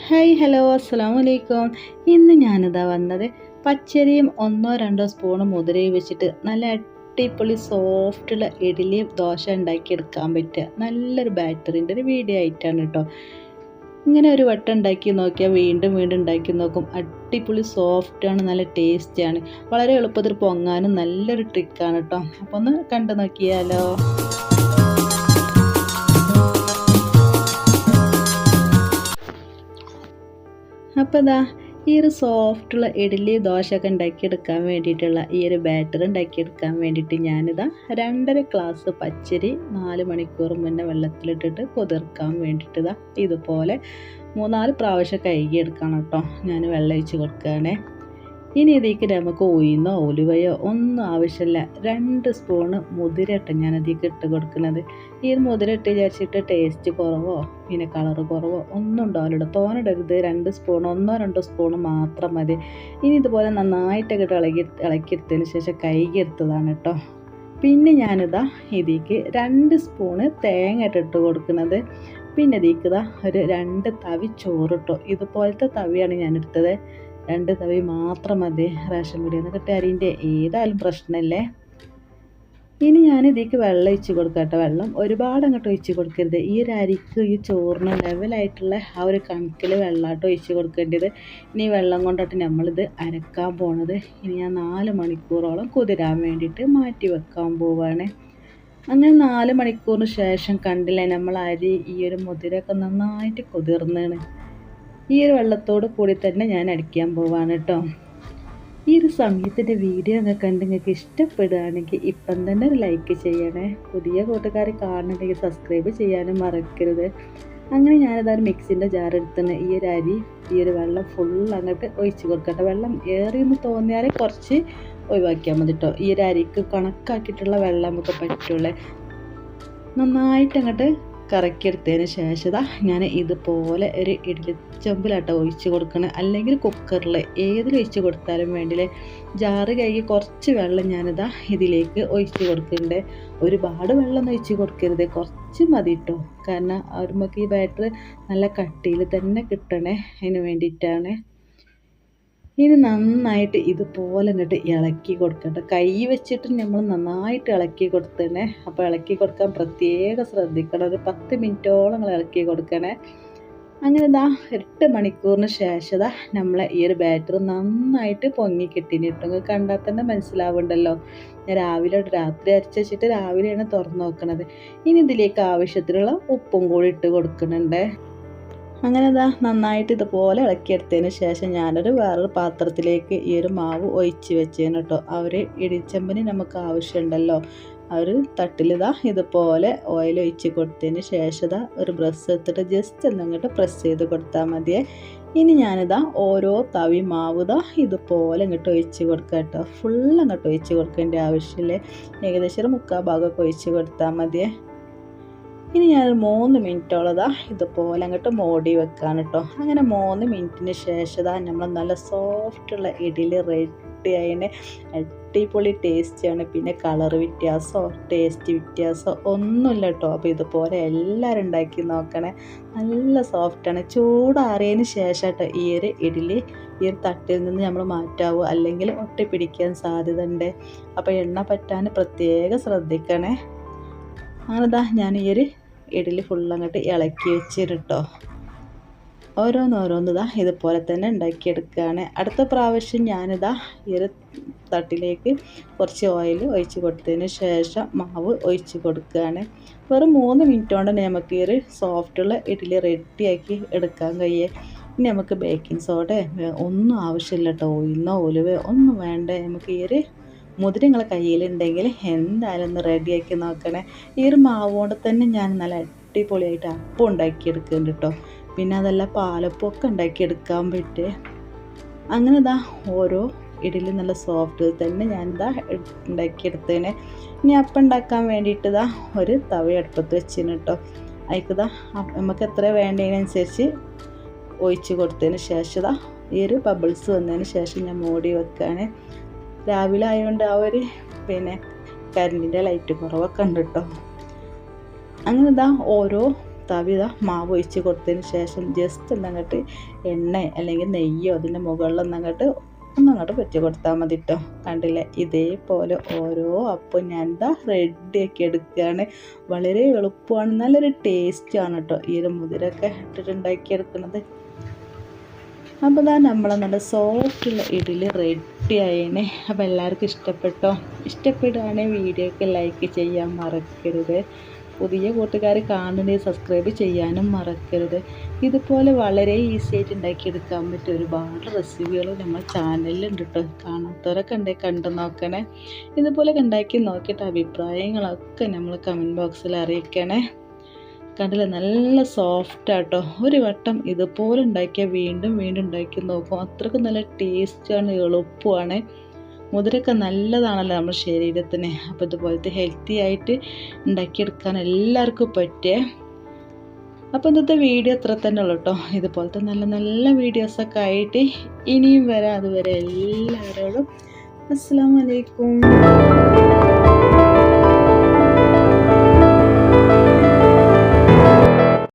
Hi hello അസ്സലാമു അലൈക്കും. ഇന്ന് ഞാനിതാ വന്നത് പച്ചരിയും 1-2 സ്പൂണ് മുതിരയും വെച്ചിട്ട് നല്ല അടിപൊളി സോഫ്റ്റുള്ള ഇഡ്ഡലിയും ദോശ ഉണ്ടാക്കിയെടുക്കാൻ പറ്റുക നല്ലൊരു ബാറ്ററിൻ്റെ ഒരു വീഡിയോ ആയിട്ടാണ് കേട്ടോ. ഇങ്ങനെ ഒരു വട്ടം ഉണ്ടാക്കി നോക്കിയാൽ വീണ്ടും വീണ്ടും ഉണ്ടാക്കി നോക്കും. അടിപൊളി സോഫ്റ്റാണ്, നല്ല ടേസ്റ്റിയാണ്, വളരെ എളുപ്പത്തിൽ പൊങ്ങാനും നല്ലൊരു ട്രിക്കാണ് കേട്ടോ. അപ്പോൾ ഒന്ന് കണ്ടു നോക്കിയാലോ. അപ്പോൾ ഇതാ ഈ ഒരു സോഫ്റ്റുള്ള ഇഡ്ഡലി ദോശയൊക്കെ ഉണ്ടാക്കിയെടുക്കാൻ വേണ്ടിയിട്ടുള്ള ഈ ഒരു ബാറ്റർ ഉണ്ടാക്കിയെടുക്കാൻ വേണ്ടിയിട്ട് ഞാനിതാ 2.5 ഗ്ലാസ് പച്ചരി 4 മണിക്കൂർ മുന്നേ വെള്ളത്തിലിട്ടിട്ട് കുതിർക്കാൻ വേണ്ടിയിട്ട് ഇതാ ഇതുപോലെ 3-4 പ്രാവശ്യം കഴുകിയെടുക്കണം കേട്ടോ. ഞാൻ വെള്ളം ഒഴിച്ച് കൊടുക്കുകയാണേ. ഇനി ഇതിലേക്ക് നമുക്ക് ഉഴുന്നോ ഉലുവയോ ഒന്നും ആവശ്യമില്ല. 2 സ്പൂണ് മുതിര ഇട്ട് ഞാൻ അതിലേക്ക് ഇട്ട് കൊടുക്കുന്നത്. ഈ മുതിര ഇട്ട് വിചാരിച്ചിട്ട് ടേസ്റ്റ് കുറവോ പിന്നെ കളറ് കുറവോ ഒന്നും ഉണ്ടാവില്ല. തോനിടരുത്. 2 സ്പൂൺ 1-2 സ്പൂണ് മാത്രം മതി. ഇനി ഇതുപോലെ നന്നായിട്ടൊക്കെ ഇളക്കിയെടുത്തതിന് ശേഷം കഴുകിയെടുത്തതാണ് കേട്ടോ. പിന്നെ ഞാനിതാ ഇതിലേക്ക് 2 സ്പൂണ് തേങ്ങ ഇട്ട് കൊടുക്കുന്നത്. പിന്നെ ഇതിലേക്ക് ഇതാ ഒരു 2 തവി ചോറിട്ടോ. ഇതുപോലത്തെ തവിയാണ് ഞാൻ എടുത്തത്. 2 തവി മാത്രം മതി. റേഷൻ പീടികയിൽ നിന്ന് കിട്ടിയ അരിൻ്റെ ഏതായാലും പ്രശ്നമല്ലേ. ഇനി ഞാൻ ഇതിലേക്ക് വെള്ളം ഒഴിച്ച് കൊടുക്കാം കേട്ടോ. വെള്ളം ഒരുപാട് അങ്ങോട്ട് ഒഴിച്ച് കൊടുക്കരുത്. ഈ ഒരു അരിക്ക് ഈ ചോറിന് ലെവലായിട്ടുള്ള ആ ഒരു കണക്കിൽ വെള്ളമായിട്ട് ഒഴിച്ച് കൊടുക്കേണ്ടത്. ഇനി വെള്ളം കൊണ്ടിട്ട് നമ്മളിത് അരക്കാൻ പോണത്. ഇനി ഞാൻ 4 മണിക്കൂറോളം കുതിരാൻ വേണ്ടിയിട്ട് മാറ്റി വെക്കാൻ പോവുകയാണ്. അങ്ങനെ 4 മണിക്കൂറിന് ശേഷം കണ്ടില്ലേ, നമ്മൾ അരി ഈ ഒരു മുതിരയൊക്കെ നന്നായിട്ട് കുതിർന്നാണ്. ഈ ഒരു വെള്ളത്തോട് കൂടി തന്നെ ഞാൻ അടിക്കാൻ പോവാണ് കേട്ടോ. ഈ ഒരു സമയത്തിൻ്റെ വീഡിയോ ഒക്കെ കണ്ട് നിങ്ങൾക്ക് ഇഷ്ടപ്പെടുകയാണെങ്കിൽ ഇപ്പം തന്നെ ഒരു ലൈക്ക് ചെയ്യണേ. പുതിയ കൂട്ടുകാർ കാണുന്നുണ്ടെങ്കിൽ സബ്സ്ക്രൈബ് ചെയ്യാനും മറക്കരുത്. അങ്ങനെ ഞാനതൊരു മിക്സിൻ്റെ ജാർ എടുത്തുന്ന ഈ ഒരു അരി ഈ ഒരു വെള്ളം ഫുൾ അങ്ങോട്ട് ഒഴിച്ച് കൊടുക്കട്ടെ. വെള്ളം ഏറിയെന്ന് തോന്നിയാൽ കുറച്ച് ഒഴിവാക്കിയാൽ മതി കേട്ടോ. ഈ ഒരു അരിക്ക് കണക്കാക്കിയിട്ടുള്ള വെള്ളം നമുക്ക് പറ്റുള്ളൂ. നന്നായിട്ട് അങ്ങോട്ട് കറക്കിയെടുത്തതിന് ശേഷം ഞാൻ ഇതുപോലെ ഒരു ഇഡ്ഡലി ചെമ്പിലാട്ടോ ഒഴിച്ച് കൊടുക്കണം. അല്ലെങ്കിൽ കുക്കറിൽ ഏതിൽ ഒഴിച്ച് കൊടുത്താലും വേണ്ടിയില്ലേ. ജാറ് കഴുകി കുറച്ച് വെള്ളം ഞാനിതാ ഇതിലേക്ക് ഒഴിച്ച് കൊടുക്കുന്നുണ്ട്. ഒരുപാട് വെള്ളം ഒഴിച്ച് കൊടുക്കരുത്, കുറച്ച് മതി കേട്ടോ. കാരണം നമുക്ക് ഈ ബാറ്റർ നല്ല കട്ടിയിൽ തന്നെ കിട്ടണേ, അതിന് വേണ്ടിയിട്ടാണ്. ഇനി നന്നായിട്ട് ഇതുപോലെ ഇങ്ങോട്ട് ഇളക്കി കൊടുക്കട്ടെ. കൈ വെച്ചിട്ട് നമ്മൾ നന്നായിട്ട് ഇളക്കി കൊടുത്തണേ. അപ്പോൾ ഇളക്കി കൊടുക്കാൻ പ്രത്യേകം ശ്രദ്ധിക്കണം. ഒരു 10 മിനിറ്റോളം നിങ്ങൾ ഇളക്കി കൊടുക്കണേ. അങ്ങനെ 8 മണിക്കൂറിന് ശേഷം നമ്മളെ ഈ ഒരു ബാറ്റർ നന്നായിട്ട് പൊങ്ങി കിട്ടിയിട്ട് നിങ്ങൾക്ക് കണ്ടാൽ തന്നെ മനസ്സിലാവുണ്ടല്ലോ. ഞാൻ രാത്രി അരച്ച് വെച്ചിട്ട് രാവിലെയാണ് തുറന്ന് നോക്കണത്. ഇനി ഇതിലേക്ക് ആവശ്യത്തിനുള്ള ഉപ്പും കൂടി ഇട്ട് കൊടുക്കുന്നുണ്ട്. അങ്ങനെ നന്നായിട്ട് ഇതുപോലെ ഇളക്കിയെടുത്തതിന് ശേഷം ഞാനൊരു വേറൊരു പാത്രത്തിലേക്ക് ഈ ഒരു മാവ് ഒഴിച്ച് വെച്ചേന് കേട്ടോ. ഇടിച്ചമ്പന് നമുക്ക് ആവശ്യമുണ്ടല്ലോ. ആ ഒരു തട്ടിൽ ഇതുപോലെ ഓയിൽ ഒഴിച്ച് കൊടുത്തതിന് ശേഷം ഒരു ബ്രഷ് എടുത്തിട്ട് ജസ്റ്റ് ഒന്നങ്ങോട്ട് പ്രസ് ചെയ്ത് കൊടുത്താൽ മതിയേ. ഇനി ഞാനിതാ ഓരോ തവി മാവ് ഇതുപോലെ ഇങ്ങോട്ട് ഒഴിച്ച് കൊടുക്കുക കേട്ടോ. ഫുൾ അങ്ങോട്ട് ഒഴിച്ച് കൊടുക്കേണ്ട ആവശ്യമില്ലേ. ഏകദേശം ഒരു 3/4 ഭാഗമൊക്കെ ഒഴിച്ച് കൊടുത്താൽ മതിയേ. ഇനി ഞാൻ 3 മിനിറ്റോളം ഇതുപോലെ അങ്ങോട്ട് മൂടി വെക്കാണ് കേട്ടോ. അങ്ങനെ 3 മിനിറ്റിന് ശേഷം നമ്മൾ നല്ല സോഫ്റ്റുള്ള ഇഡ്ഡലി റെഡി ആയതിന് അടിപൊളി ടേസ്റ്റിയാണ്. പിന്നെ കളർ വ്യത്യാസമോ ടേസ്റ്റ് വ്യത്യാസമോ ഒന്നുമില്ല കേട്ടോ. അപ്പോൾ ഇതുപോലെ എല്ലാവരും ഉണ്ടാക്കി നോക്കണേ. നല്ല സോഫ്റ്റാണ്. ചൂടാറിയതിന് ശേഷം കേട്ടോ ഈ ഒരു ഇഡ്ഡലി ഈ ഒരു തട്ടിൽ നിന്ന് നമ്മൾ മാറ്റാവൂ, അല്ലെങ്കിൽ ഒട്ടിപ്പിടിക്കാൻ സാധ്യത ഉണ്ട്. അപ്പോൾ എണ്ണ പറ്റാൻ പ്രത്യേകം ശ്രദ്ധിക്കണേ. അങ്ങനെ ഞാൻ ഈ ഒരു ഇഡ്ഡലി ഫുൾ അങ്ങോട്ട് ഇളക്കി വെച്ചിട്ടോ. ഓരോന്നോരോന്ന് ഇതുപോലെ തന്നെ ഉണ്ടാക്കിയെടുക്കുകയാണ്. അടുത്ത പ്രാവശ്യം ഞാനിതാ ഈ ഒരു തട്ടിലേക്ക് കുറച്ച് ഓയിൽ ഒഴിച്ച് കൊടുത്തതിന് ശേഷം മാവ് ഒഴിച്ച് കൊടുക്കുകയാണ്. വെറും 3 മിനിറ്റ് കൊണ്ട് തന്നെ നമുക്ക് ഈ ഒരു സോഫ്റ്റുള്ള ഇഡ്ഡലി റെഡിയാക്കി എടുക്കാൻ കഴിയും. ഇനി നമുക്ക് ബേക്കിംഗ് സോഡ ഒന്നും ആവശ്യമില്ല കേട്ടോ. ഉഴുന്നോ ഉലുവയോ ഒന്നും വേണ്ട. നമുക്ക് ഈ ഒരു മുതിര നിങ്ങളെ കയ്യിലുണ്ടെങ്കിൽ എന്തായാലും ഒന്ന് റെഡിയാക്കി നോക്കണേ. ഈ ഒരു മാവ് കൊണ്ട് തന്നെ ഞാൻ നല്ല അടിപൊളിയായിട്ട് അപ്പം ഉണ്ടാക്കിയെടുക്കുന്നുണ്ട് കേട്ടോ. പിന്നെ അതല്ല പാലപ്പമൊക്കെ ഉണ്ടാക്കിയെടുക്കാൻ പറ്റും. അങ്ങനെ ഓരോ ഇഡ്ഡലി നല്ല സോഫ്റ്റ് തന്നെ ഞാനിതാ ഉണ്ടാക്കിയെടുത്തതിന്. ഇനി അപ്പം ഉണ്ടാക്കാൻ വേണ്ടിയിട്ട് ഒരു തവി അടുപ്പത്ത് വെച്ചിന് കേട്ടോ. അതിക്ക് നമുക്ക് എത്ര വേണ്ടതിനനുസരിച്ച് ഒഴിച്ച് കൊടുത്തതിന് ശേഷം ഈ ഒരു ബബിൾസ് വന്നതിന് ശേഷം ഞാൻ മൂടി വെക്കുകയാണ്. രാവിലെ ആയതുകൊണ്ട് ആ ഒരു കറണ്ടിൻ്റെ ലൈറ്റ് കുറവൊക്കെ ഉണ്ട് കേട്ടോ. അങ്ങനെ ഓരോ ഭർത്താവ് ഇതാ മാവ് ഒഴിച്ച് കൊടുത്തതിന് ശേഷം ജസ്റ്റ് ഒന്നങ്ങോട്ട് എണ്ണ അല്ലെങ്കിൽ നെയ്യോ അതിൻ്റെ മുകളിലൊന്നങ്ങോട്ട് പറ്റി കൊടുത്താൽ മതി കേട്ടോ. കണ്ടില്ലേ, ഇതേപോലെ ഓരോ അപ്പം ഞാൻ എന്താ റെഡിയാക്കി എടുക്കുകയാണ്. വളരെ എളുപ്പമാണ്, നല്ലൊരു ടേസ്റ്റാണ് കേട്ടോ ഈ ഒരു മുതിരൊക്കെ ഇട്ടിട്ടുണ്ടാക്കിയെടുക്കുന്നത്. അപ്പോൾ ഇതാ നമ്മളെ നല്ല സോഫ്റ്റുള്ള ഇഡ്ഡലി റെഡി ആയേനെ. അപ്പോൾ എല്ലാവർക്കും ഇഷ്ടപ്പെടുകയാണെങ്കിൽ വീഡിയോക്ക് ലൈക്ക് ചെയ്യാൻ മറക്കരുത്. പുതിയ കൂട്ടുകാർ കാണുന്നത് സബ്സ്ക്രൈബ് ചെയ്യാനും മറക്കരുത്. ഇതുപോലെ വളരെ ഈസി ആയിട്ട് ഉണ്ടാക്കിയെടുക്കാൻ പറ്റിയ ഒരുപാട് റെസിപ്പികൾ നമ്മൾ ചാനലിലുണ്ട് കേട്ടോ. കാണാത്തവരൊക്കെ ഉണ്ടെങ്കിൽ കണ്ടു നോക്കണേ. ഇതുപോലെ ഉണ്ടാക്കി നോക്കിയിട്ട് അഭിപ്രായങ്ങളൊക്കെ നമ്മൾ കമൻറ്റ് ബോക്സിൽ അറിയിക്കണേ. കണ്ടില്ലേ, നല്ല സോഫ്റ്റാട്ടോ. ഒരു വട്ടം ഇതുപോലെ ഉണ്ടാക്കിയാൽ വീണ്ടും ഉണ്ടാക്കി നോക്കും. അത്രയ്ക്ക് നല്ല ടേസ്റ്റാണ്, എളുപ്പമാണ്. മുതിരൊക്കെ നല്ലതാണല്ലോ നമ്മുടെ ശരീരത്തിന്. അപ്പോൾ ഇതുപോലത്തെ ഹെൽത്തി ആയിട്ട് ഉണ്ടാക്കിയെടുക്കാൻ എല്ലാവർക്കും പറ്റിയേ. അപ്പോൾ ഇന്നത്തെ വീഡിയോ അത്ര തന്നെ ഉള്ളൂ കേട്ടോ. ഇതുപോലത്തെ നല്ല നല്ല വീഡിയോസൊക്കെ ആയിട്ട് ഇനിയും വരാം. അതുവരെ എല്ലാവരോടും അസ്സലാമു അലൈക്കും.